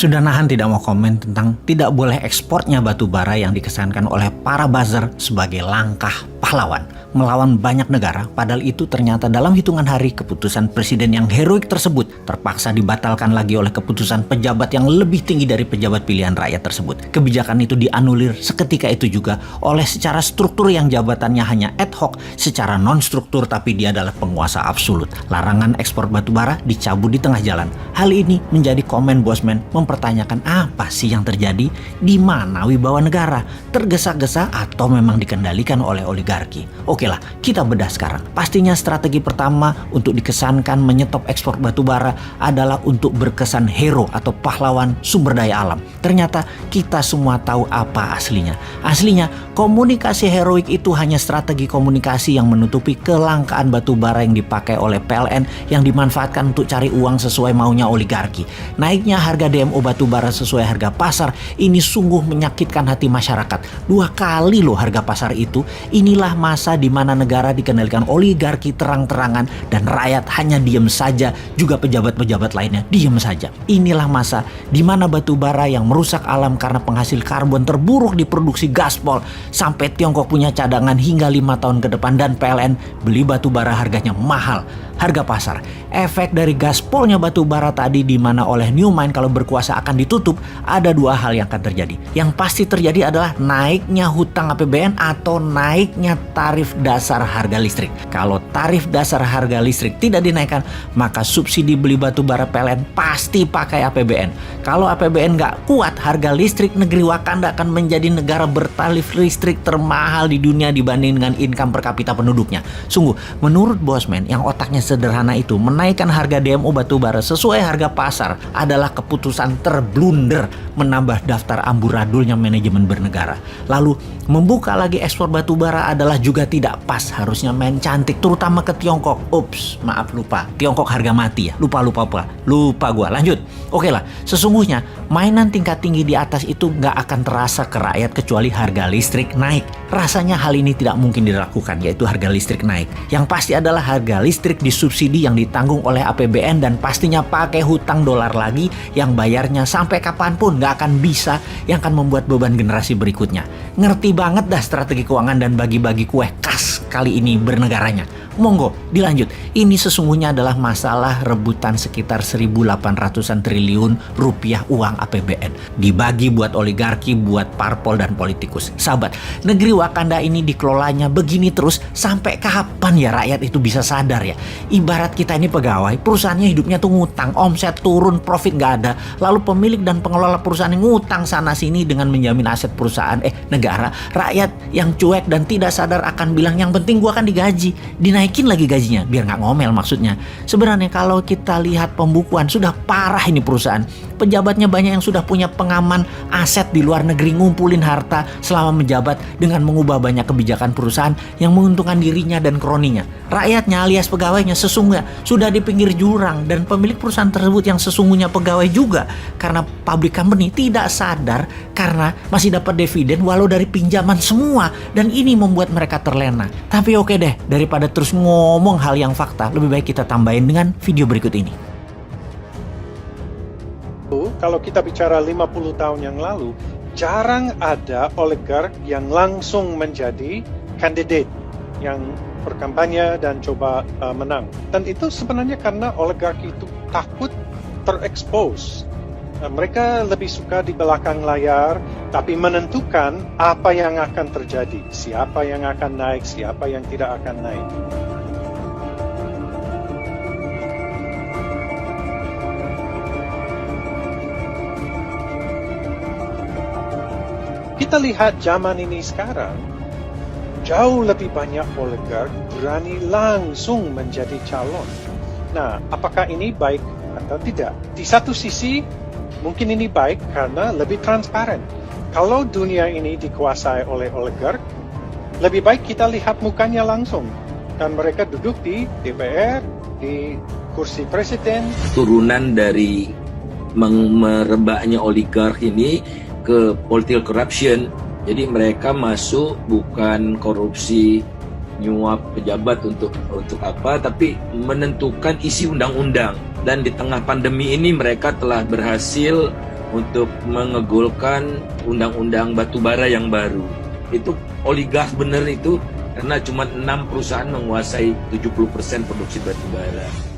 Sudah nahan tidak mau komen tentang tidak boleh ekspornya batu bara yang dikesankan oleh para buzzer sebagai langkah pahlawan melawan banyak negara, padahal itu ternyata dalam hitungan hari keputusan presiden yang heroik tersebut terpaksa dibatalkan lagi oleh keputusan pejabat yang lebih tinggi dari pejabat pilihan rakyat tersebut. Kebijakan itu dianulir seketika itu juga oleh secara struktur yang jabatannya hanya ad hoc, secara non-struktur tapi dia adalah penguasa absolut. Larangan ekspor batu bara dicabut di tengah jalan. Hal ini menjadi komen Bosman mempertanyakan apa sih yang terjadi, di mana wibawa negara, tergesa-gesa atau memang dikendalikan oleh oligarki. Oke lah, kita bedah sekarang. Pastinya strategi pertama untuk dikesankan menyetop ekspor batu bara adalah untuk berkesan hero atau pahlawan sumber daya alam. Ternyata kita semua tahu apa aslinya. Aslinya, komunikasi heroik itu hanya strategi komunikasi yang menutupi kelangkaan batu bara yang dipakai oleh PLN yang dimanfaatkan untuk cari uang sesuai maunya oligarki. Naiknya harga DMO batu bara sesuai harga pasar ini sungguh menyakitkan hati masyarakat. 2 kali loh harga pasar itu. Inilah masa di mana negara dikendalikan oligarki terang-terangan dan rakyat hanya diem saja, juga pejabat-pejabat lainnya diem saja. Inilah masa di mana batu bara yang merusak alam karena penghasil karbon terburuk diproduksi gaspol sampai Tiongkok punya cadangan hingga 5 tahun ke depan dan PLN beli batu bara harganya mahal. Harga pasar. Efek dari gaspolnya batu bara tadi di mana oleh Newmine kalau berkuasa akan ditutup, ada 2 hal yang akan terjadi. Yang pasti terjadi adalah naiknya hutang APBN atau naiknya tarif dasar harga listrik. Kalau tarif dasar harga listrik tidak dinaikkan, maka subsidi beli batu bara PLN pasti pakai APBN. Kalau APBN nggak kuat, harga listrik negeri Wakanda akan menjadi negara bertarif listrik termahal di dunia dibanding dengan income per kapita penduduknya. Sungguh, menurut Bosman yang otaknya sederhana itu, menaikkan harga DMO batubara sesuai harga pasar adalah keputusan terblunder menambah daftar amburadulnya manajemen bernegara. Lalu membuka lagi ekspor batubara adalah juga tidak pas, harusnya main cantik terutama ke Tiongkok. Ups, maaf lupa. Tiongkok harga mati ya. Lupa gua. Lanjut. Oke lah, sesungguhnya mainan tingkat tinggi di atas itu nggak akan terasa ke rakyat kecuali harga listrik naik. Rasanya hal ini tidak mungkin dilakukan, yaitu harga listrik naik. Yang pasti adalah harga listrik disubsidi yang ditanggung oleh APBN dan pastinya pakai hutang dolar lagi yang bayarnya sampai kapanpun nggak akan bisa, yang akan membuat beban generasi berikutnya. Ngerti banget dah strategi keuangan dan bagi-bagi kue khas kali ini bernegaranya. Monggo dilanjut. Ini sesungguhnya adalah masalah rebutan sekitar 1.800-an triliun rupiah uang APBN. Dibagi buat oligarki, buat parpol dan politikus. Sahabat, negeri Wakanda ini dikelolanya begini terus sampai kapan ya rakyat itu bisa sadar ya? Ibarat kita ini pegawai, perusahaannya hidupnya tuh ngutang, omset turun, profit nggak ada. Lalu pemilik dan pengelola perusahaan yang ngutang sana sini dengan menjamin aset perusahaan negara. Rakyat yang cuek dan tidak sadar akan bilang yang penting gua kan digaji, dinaikin lagi gajinya biar nggak ngomel maksudnya. Sebenarnya kalau kita lihat pembukuan sudah parah ini perusahaan. Pejabatnya banyak yang sudah punya pengaman aset di luar negeri, ngumpulin harta selama menjabat dengan mengubah banyak kebijakan perusahaan yang menguntungkan dirinya dan kroninya. Rakyatnya alias pegawainya sesungguhnya sudah di pinggir jurang dan pemilik perusahaan tersebut yang sesungguhnya pegawai juga karena public company tidak sadar karena masih dapat dividen walau dari pinjaman semua, dan ini membuat mereka terlena. Tapi oke deh, daripada terus ngomong hal yang fakta, lebih baik kita tambahin dengan video berikut ini. Kalau kita bicara 50 tahun yang lalu, jarang ada oligark yang langsung menjadi kandidat yang berkampanye dan coba menang. Dan itu sebenarnya karena oligark itu takut terekspos. Mereka lebih suka di belakang layar, tapi menentukan apa yang akan terjadi, siapa yang akan naik, siapa yang tidak akan naik. Kita lihat zaman ini sekarang, jauh lebih banyak oligark berani langsung menjadi calon. Nah, apakah ini baik atau tidak? Di satu sisi, mungkin ini baik karena lebih transparan. Kalau dunia ini dikuasai oleh oligark, lebih baik kita lihat mukanya langsung. Dan mereka duduk di DPR, di kursi presiden. Turunan dari merebaknya oligark ini ke political corruption. Jadi mereka masuk bukan korupsi nyuap pejabat untuk apa, tapi menentukan isi undang-undang. Dan di tengah pandemi ini mereka telah berhasil untuk mengegolkan undang-undang batubara yang baru. Itu oligark bener itu, karena cuma 6 perusahaan menguasai 70% produksi batubara.